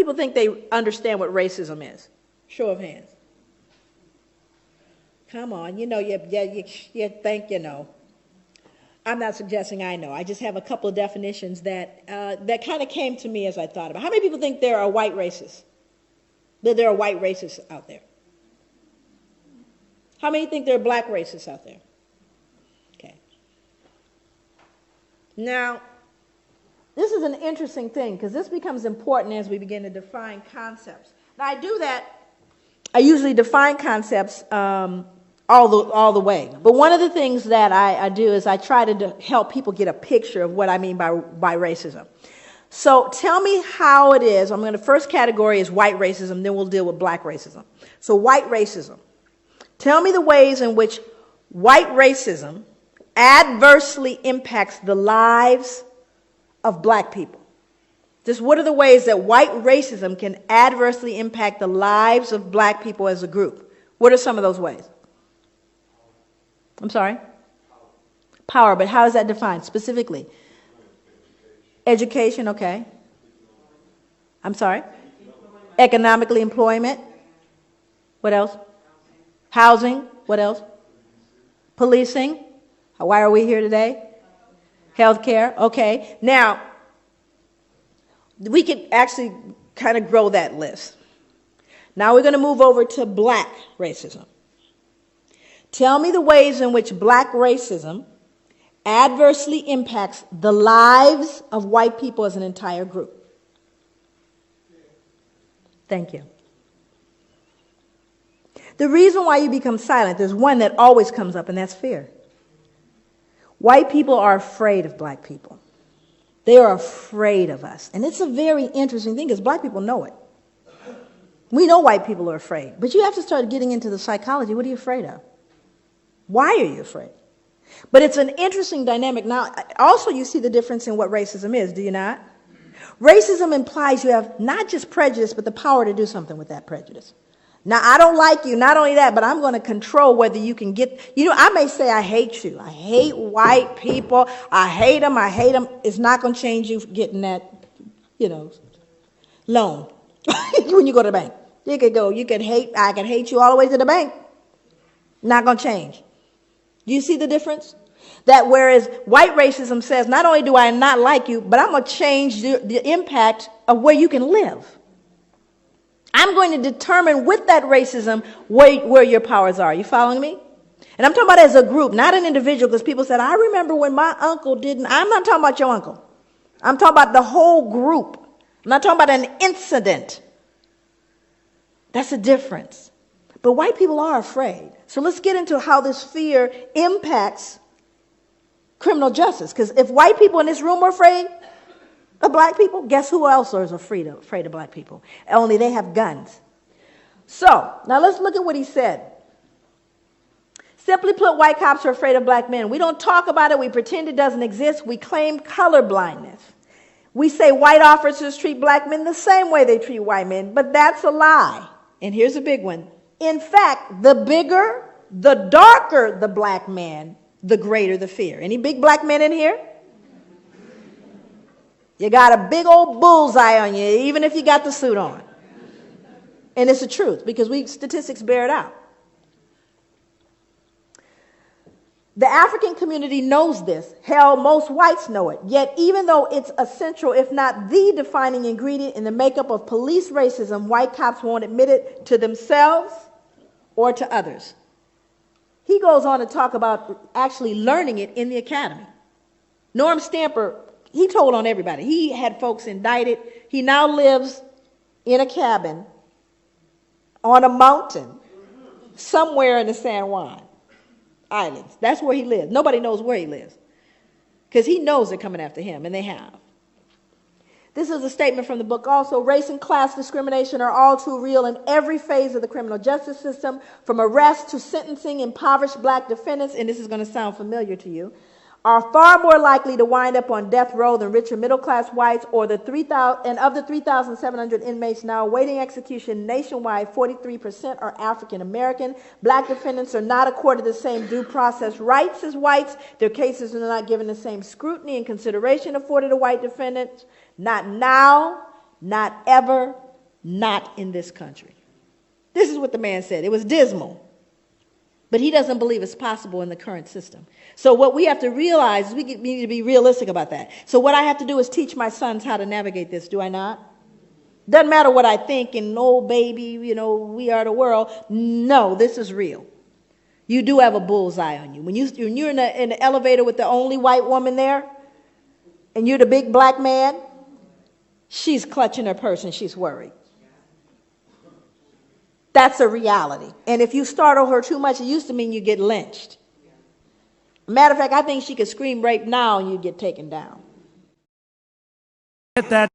people think they understand what racism is? Show of hands. Come on, you think you know. I'm not suggesting I know. I just have a couple of definitions that kind of came to me as I thought about. How many people think there are white racists? That there are white racists out there? How many think there are black racists out there? Okay. Now, this is an interesting thing because this becomes important as we begin to define concepts. Now, I do that. I usually define concepts all the way. But one of the things that I do is I try to help people get a picture of what I mean by racism. So tell me how it is. First category is white racism, then we'll deal with black racism. So white racism. Tell me the ways in which white racism adversely impacts the lives of black people. Just what are the ways that white racism can adversely impact the lives of black people as a group? What are some of those ways? I'm sorry? Power, but how is that defined specifically? Education, okay. I'm sorry? Economically, employment. What else? Housing, what else? Policing. Why are we here today? Healthcare, okay. Now, we could actually kind of grow that list. Now we're going to move over to black racism. Tell me the ways in which black racism adversely impacts the lives of white people as an entire group. Thank you. The reason why you become silent, there's one that always comes up, and that's fear. White people are afraid of black people. They are afraid of us. And it's a very interesting thing because black people know it. We know white people are afraid. But you have to start getting into the psychology. What are you afraid of? Why are you afraid? But it's an interesting dynamic. Now, also you see the difference in what racism is, do you not? Racism implies you have not just prejudice, but the power to do something with that prejudice. Now, I don't like you, not only that, but I'm going to control whether you can get, I may say I hate you. I hate white people. I hate them. It's not going to change you getting that, loan when you go to the bank. I can hate you all the way to the bank. Not going to change. Do you see the difference? That whereas white racism says, not only do I not like you, but I'm going to change the impact of where you can live. I'm going to determine with that racism where your powers are. You following me? And I'm talking about as a group, not an individual, because people said, I remember when my uncle didn't. I'm not talking about your uncle. I'm talking about the whole group. I'm not talking about an incident. That's a difference. But white people are afraid. So let's get into how this fear impacts criminal justice. Because if white people in this room are afraid of black people, guess who else is afraid of black people? Only they have guns. So now let's look at what he said. Simply put, white cops are afraid of black men. We don't talk about it. We pretend it doesn't exist. We claim color blindness. We say white officers treat black men the same way they treat white men, but that's a lie. And here's a big one. In fact, the bigger, the darker the black man, the greater the fear. Any big black men in here? You got a big old bullseye on you, even if you got the suit on. And it's the truth, because statistics bear it out. The African community knows this. Hell, most whites know it. Yet, even though it's essential, if not the defining ingredient in the makeup of police racism, white cops won't admit it to themselves or to others. He goes on to talk about actually learning it in the academy. Norm Stamper, he told on everybody. He had folks indicted. He now lives in a cabin on a mountain somewhere in the San Juan Islands. That's where he lives. Nobody knows where he lives because he knows they're coming after him, and they have. This is a statement from the book also. Race and class discrimination are all too real in every phase of the criminal justice system, from arrest to sentencing. Impoverished black defendants, and this is going to sound familiar to you, are far more likely to wind up on death row than richer middle-class whites, or the 3,000, and of the 3,700 inmates now awaiting execution nationwide, 43% are African American. Black defendants are not accorded the same due process rights as whites. Their cases are not given the same scrutiny and consideration afforded to white defendants. Not now, not ever, Not in this country. This is what the man said. It was dismal. But he doesn't believe it's possible in the current system. So what we have to realize is we need to be realistic about that. So what I have to do is teach my sons how to navigate this, do I not? Doesn't matter what I think and, oh, baby, we are the world. No, this is real. You do have a bullseye on you. When you're in the elevator with the only white woman there, and you're the big black man, she's clutching her purse and she's worried. That's a reality. And if you startle her too much, it used to mean you get lynched. Matter of fact, I think she could scream right now and you'd get taken down. Get that